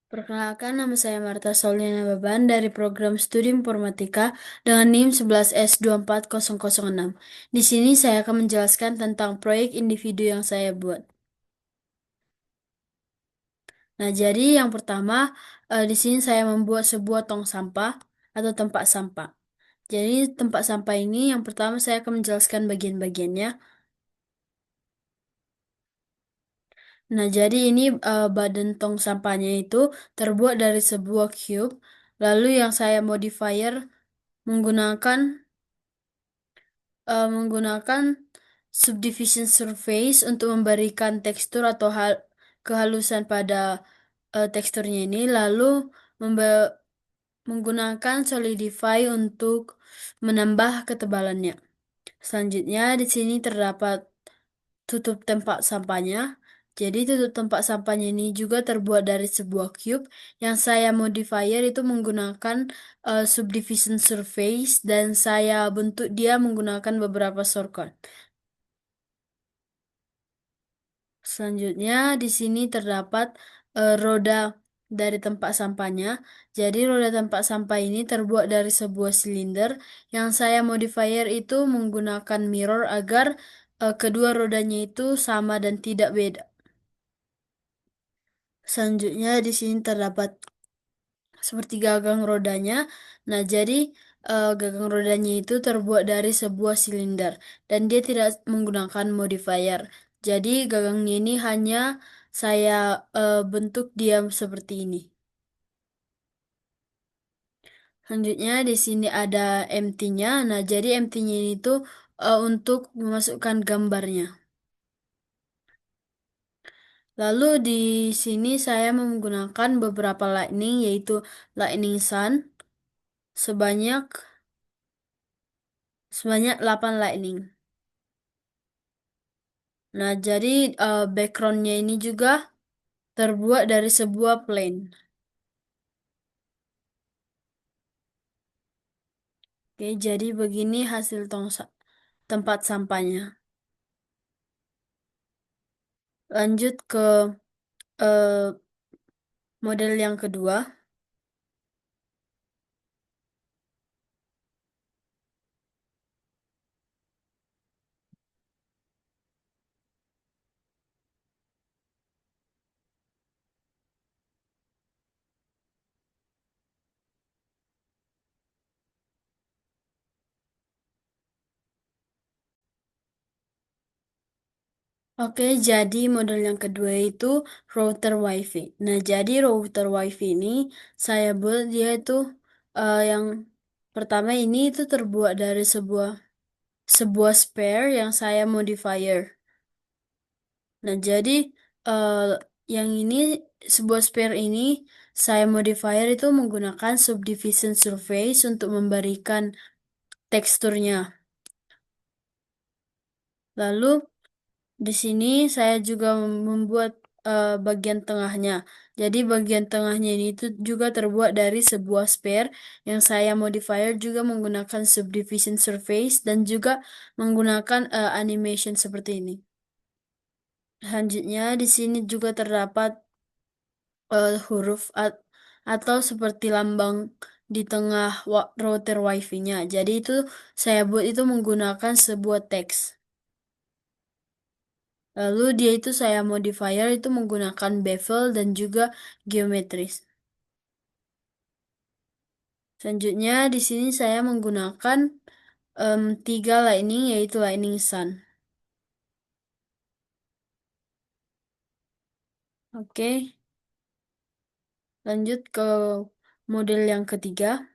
Perkenalkan, nama saya Marta Saulina Baban dari program Studi Informatika dengan NIM 11S24006. Di sini saya akan menjelaskan tentang proyek individu yang saya buat. Nah, jadi yang pertama, di sini saya membuat sebuah tong sampah atau tempat sampah. Jadi tempat sampah ini yang pertama saya akan menjelaskan bagian-bagiannya. Nah, jadi ini badan tong sampahnya itu terbuat dari sebuah cube. Lalu yang saya modifier menggunakan menggunakan subdivision surface untuk memberikan tekstur atau kehalusan pada teksturnya ini, lalu menggunakan solidify untuk menambah ketebalannya. Selanjutnya di sini terdapat tutup tempat sampahnya. Jadi tutup tempat sampahnya ini juga terbuat dari sebuah cube yang saya modifier itu menggunakan subdivision surface dan saya bentuk dia menggunakan beberapa shortcut. Selanjutnya di sini terdapat roda dari tempat sampahnya. Jadi roda tempat sampah ini terbuat dari sebuah silinder yang saya modifier itu menggunakan mirror agar kedua rodanya itu sama dan tidak beda. Selanjutnya di sini terdapat seperti gagang rodanya. Nah, jadi gagang rodanya itu terbuat dari sebuah silinder dan dia tidak menggunakan modifier. Jadi gagangnya ini hanya saya bentuk diam seperti ini. Selanjutnya di sini ada empty-nya. Nah, jadi empty-nya ini tuh untuk memasukkan gambarnya. Lalu di sini saya menggunakan beberapa lightning yaitu lightning sun sebanyak sebanyak 8 lightning. Nah, jadi backgroundnya ini juga terbuat dari sebuah plane. Oke, jadi begini hasil tempat sampahnya. Lanjut ke eh, model yang kedua. Oke, jadi model yang kedua itu router WiFi. Nah, jadi router WiFi ini saya buat dia itu yang pertama ini itu terbuat dari sebuah spare yang saya modifier. Nah, jadi eh, yang ini sebuah spare ini saya modifier itu menggunakan subdivision surface untuk memberikan teksturnya. Lalu di sini saya juga membuat bagian tengahnya. Jadi bagian tengahnya ini itu juga terbuat dari sebuah spare yang saya modifier juga menggunakan subdivision surface dan juga menggunakan animation seperti ini. Selanjutnya di sini juga terdapat huruf atau seperti lambang di tengah router wifi-nya. Jadi itu saya buat itu menggunakan sebuah teks. Lalu dia itu saya modifier itu menggunakan bevel dan juga geometris. Selanjutnya di sini saya menggunakan tiga lightning yaitu lightning sun. Oke, lanjut ke model yang ketiga.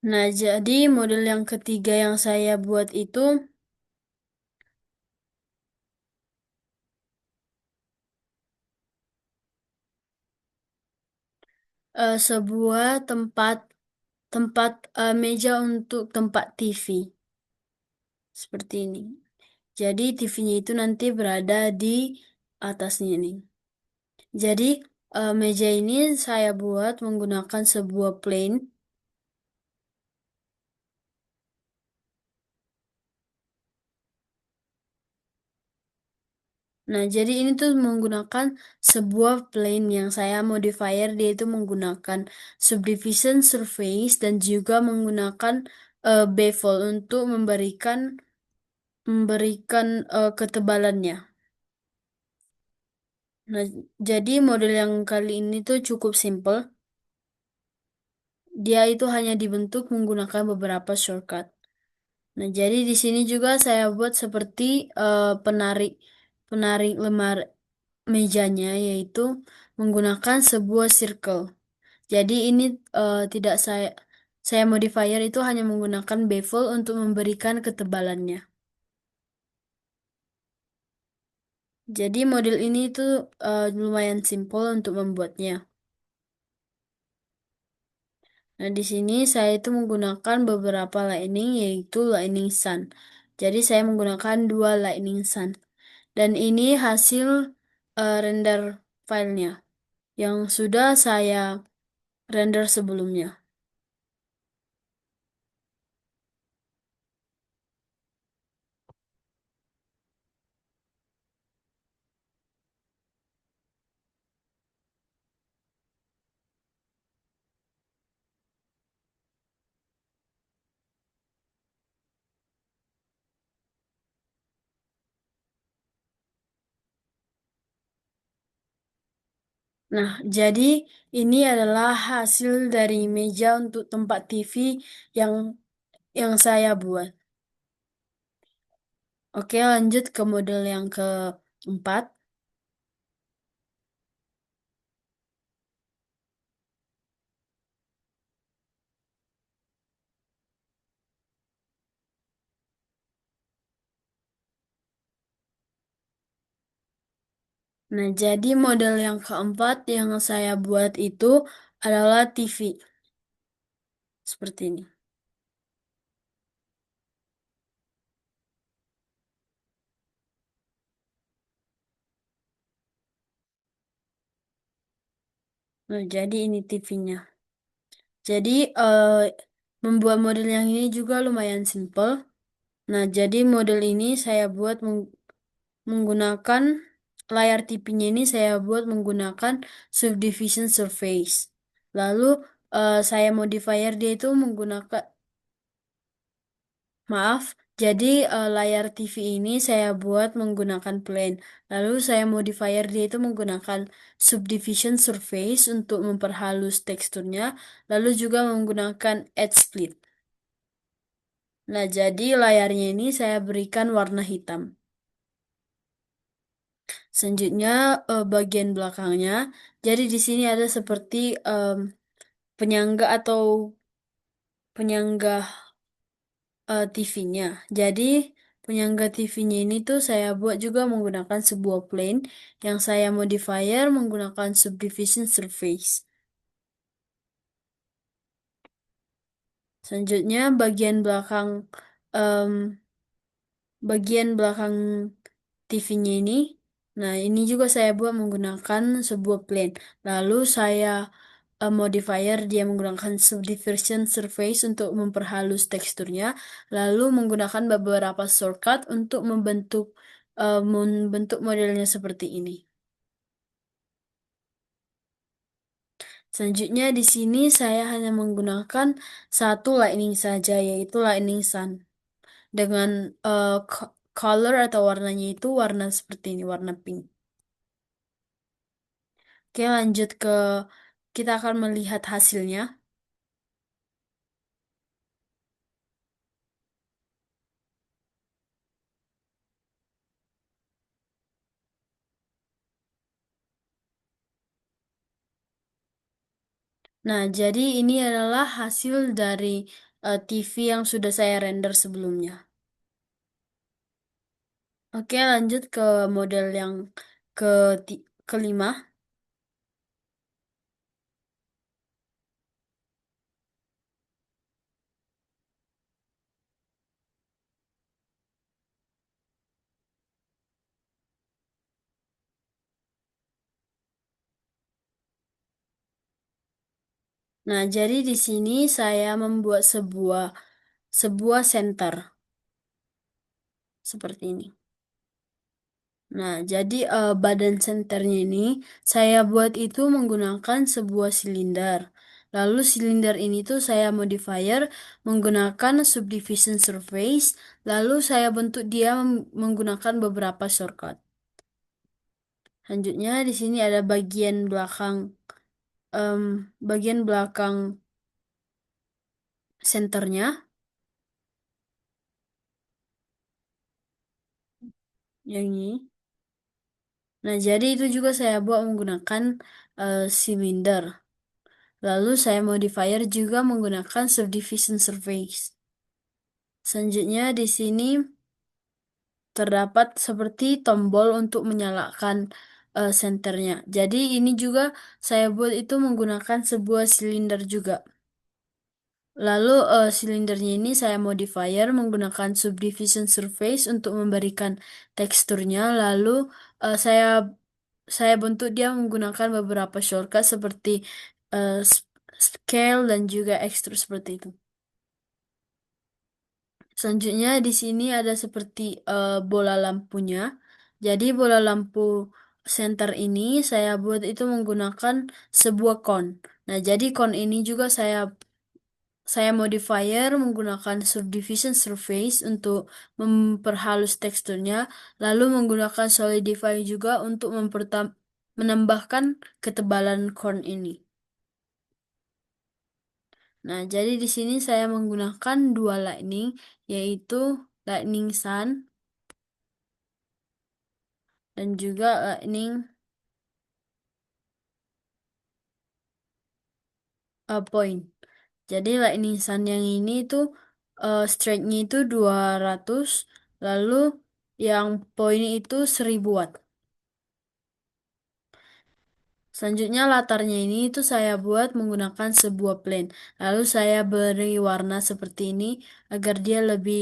Nah, jadi model yang ketiga yang saya buat itu Sebuah tempat tempat meja untuk tempat TV seperti ini. Jadi TV-nya itu nanti berada di atasnya ini. Jadi meja ini saya buat menggunakan sebuah plane. Nah, jadi ini tuh menggunakan sebuah plane yang saya modifier, dia itu menggunakan subdivision surface dan juga menggunakan bevel untuk memberikan ketebalannya. Nah, jadi model yang kali ini tuh cukup simple. Dia itu hanya dibentuk menggunakan beberapa shortcut. Nah, jadi di sini juga saya buat seperti penarik penarik lemari mejanya, yaitu menggunakan sebuah circle. Jadi ini tidak saya modifier itu hanya menggunakan bevel untuk memberikan ketebalannya. Jadi model ini tuh lumayan simple untuk membuatnya. Nah, di sini saya itu menggunakan beberapa lightning, yaitu lightning sun. Jadi saya menggunakan dua lightning sun. Dan ini hasil render filenya yang sudah saya render sebelumnya. Nah, jadi ini adalah hasil dari meja untuk tempat TV yang saya buat. Oke, lanjut ke model yang keempat. Nah, jadi model yang keempat yang saya buat itu adalah TV seperti ini. Nah, jadi ini TV-nya. Jadi membuat model yang ini juga lumayan simple. Nah, jadi model ini saya buat menggunakan layar TV-nya ini saya buat menggunakan subdivision surface. Lalu saya modifier dia itu menggunakan, maaf, jadi layar TV ini saya buat menggunakan plane. Lalu saya modifier dia itu menggunakan subdivision surface untuk memperhalus teksturnya. Lalu juga menggunakan edge split. Nah, jadi layarnya ini saya berikan warna hitam. Selanjutnya bagian belakangnya. Jadi di sini ada seperti penyangga atau penyangga TV-nya. Jadi penyangga TV-nya ini tuh saya buat juga menggunakan sebuah plane yang saya modifier menggunakan subdivision surface. Selanjutnya em, bagian belakang TV-nya ini. Nah, ini juga saya buat menggunakan sebuah plane. Lalu saya modifier dia menggunakan subdivision surface untuk memperhalus teksturnya. Lalu menggunakan beberapa shortcut untuk membentuk modelnya seperti ini. Selanjutnya di sini saya hanya menggunakan satu lightning saja, yaitu lightning sun. Dengan color atau warnanya itu warna seperti ini, warna pink. Oke, lanjut kita akan melihat hasilnya. Nah, jadi ini adalah hasil dari TV yang sudah saya render sebelumnya. Oke, lanjut ke model yang ke kelima. Nah, jadi di sini saya membuat sebuah center seperti ini. Nah, jadi badan senternya ini saya buat itu menggunakan sebuah silinder. Lalu silinder ini tuh saya modifier menggunakan subdivision surface. Lalu saya bentuk dia menggunakan beberapa shortcut. Selanjutnya di sini ada em, bagian belakang senternya yang ini. Nah, jadi itu juga saya buat menggunakan silinder. Lalu saya modifier juga menggunakan subdivision surface. Selanjutnya di sini terdapat seperti tombol untuk menyalakan senternya. Jadi ini juga saya buat itu menggunakan sebuah silinder juga. Lalu silindernya ini saya modifier menggunakan subdivision surface untuk memberikan teksturnya. Lalu eh, saya saya bentuk dia menggunakan beberapa shortcut seperti eh, s- scale dan juga extrude seperti itu. Selanjutnya di sini ada seperti bola lampunya. Jadi bola lampu center ini saya buat itu menggunakan sebuah cone. Nah, jadi cone ini juga saya modifier menggunakan subdivision surface untuk memperhalus teksturnya, lalu menggunakan solidify juga untuk menambahkan ketebalan cone ini. Nah, jadi di sini saya menggunakan dua lightning, yaitu lightning sun dan juga lightning point. Jadi lightning sun yang ini itu strength-nya itu 200, lalu yang point itu 1000 watt. Selanjutnya latarnya ini itu saya buat menggunakan sebuah plane. Lalu saya beri warna seperti ini agar dia lebih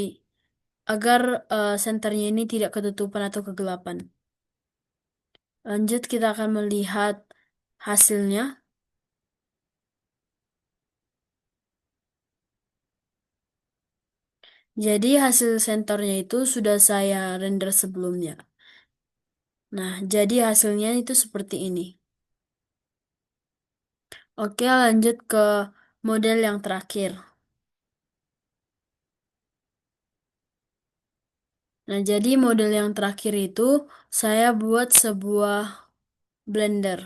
agar senternya ini tidak ketutupan atau kegelapan. Lanjut kita akan melihat hasilnya. Jadi hasil senternya itu sudah saya render sebelumnya. Nah, jadi hasilnya itu seperti ini. Oke, lanjut ke model yang terakhir. Nah, jadi model yang terakhir itu saya buat sebuah blender.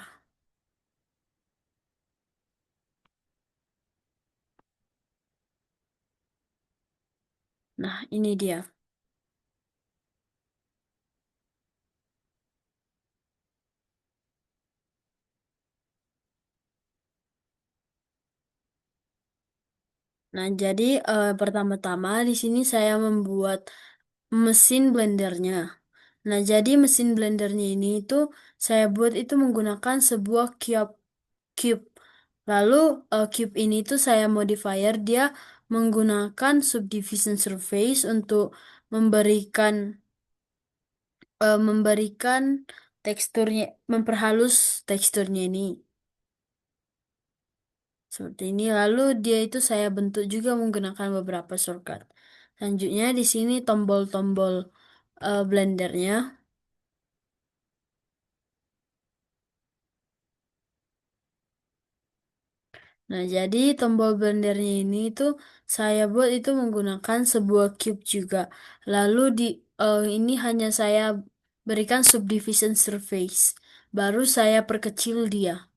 Nah, ini dia. Nah, jadi pertama-tama di sini saya membuat mesin blendernya. Nah, jadi mesin blendernya ini itu saya buat itu menggunakan sebuah cube. Lalu cube ini tuh saya modifier dia menggunakan subdivision surface untuk memberikan memberikan teksturnya, memperhalus teksturnya ini. Seperti ini. Lalu dia itu saya bentuk juga menggunakan beberapa shortcut. Selanjutnya di sini tombol-tombol blendernya. Nah, jadi tombol blendernya ini itu saya buat itu menggunakan sebuah cube juga. Lalu ini hanya saya berikan subdivision surface. Baru saya perkecil dia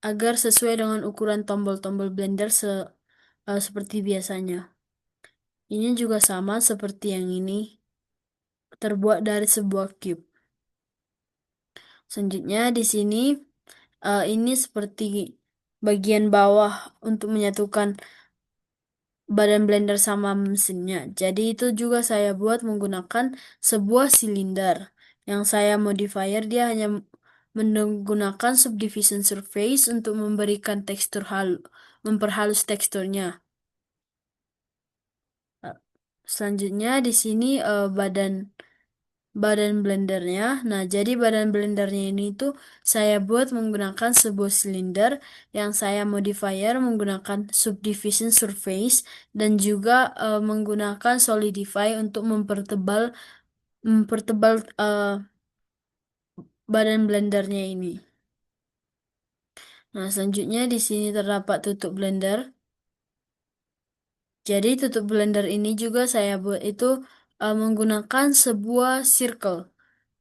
agar sesuai dengan ukuran tombol-tombol blender seperti biasanya. Ini juga sama seperti yang ini, terbuat dari sebuah cube. Selanjutnya di sini ini seperti bagian bawah untuk menyatukan badan blender sama mesinnya. Jadi itu juga saya buat menggunakan sebuah silinder. Yang saya modifier dia hanya menggunakan subdivision surface untuk memberikan tekstur memperhalus teksturnya. Eh, Selanjutnya di sini badan badan blendernya. Nah, jadi badan blendernya ini tuh saya buat menggunakan sebuah silinder yang saya modifier menggunakan subdivision surface dan juga menggunakan solidify untuk mempertebal badan blendernya ini. Nah, selanjutnya di sini terdapat tutup blender. Jadi tutup blender ini juga saya buat itu menggunakan sebuah circle.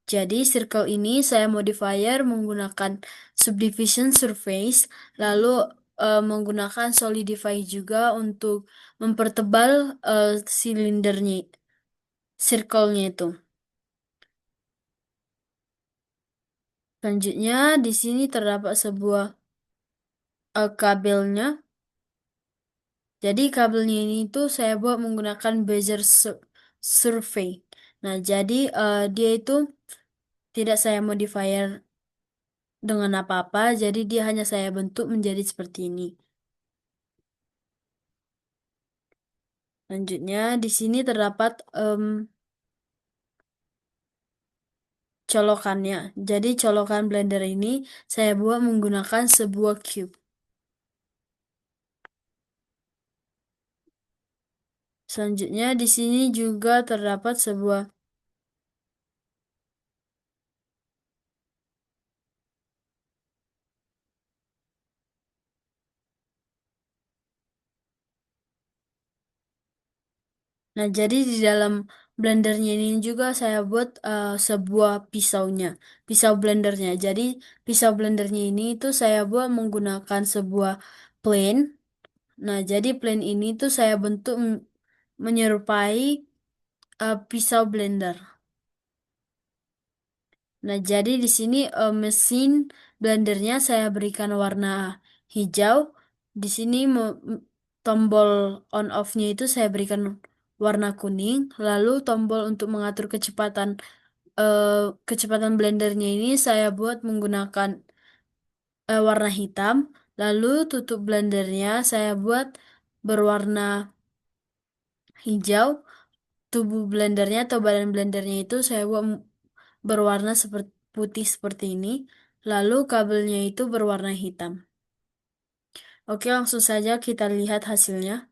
Jadi circle ini saya modifier menggunakan subdivision surface, lalu menggunakan solidify juga untuk mempertebal silindernya, circle-nya itu. Selanjutnya di sini terdapat sebuah kabelnya. Jadi kabelnya ini tuh saya buat menggunakan Bezier survey. Nah, jadi dia itu tidak saya modifier dengan apa-apa, jadi dia hanya saya bentuk menjadi seperti ini. Selanjutnya di sini terdapat colokannya. Jadi colokan blender ini saya buat menggunakan sebuah cube. Selanjutnya di sini juga terdapat sebuah. Nah, jadi di dalam blendernya ini juga saya buat sebuah pisaunya, pisau blendernya. Jadi pisau blendernya ini tuh saya buat menggunakan sebuah plane. Nah, jadi plane ini tuh saya bentuk menyerupai pisau blender. Nah, jadi di sini mesin blendernya saya berikan warna hijau. Di sini tombol on off-nya itu saya berikan warna kuning. Lalu tombol untuk mengatur eh, kecepatan blendernya ini saya buat menggunakan warna hitam. Lalu tutup blendernya saya buat berwarna hijau. Tubuh blendernya atau badan blendernya itu saya buat berwarna seperti putih seperti ini. Lalu kabelnya itu berwarna hitam. Oke, langsung saja kita lihat hasilnya.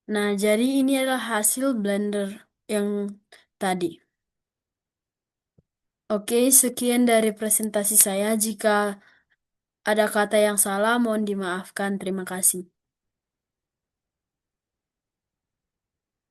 Nah, jadi ini adalah hasil blender yang tadi. Oke, sekian dari presentasi saya. Jika ada kata yang salah, mohon dimaafkan. Terima kasih.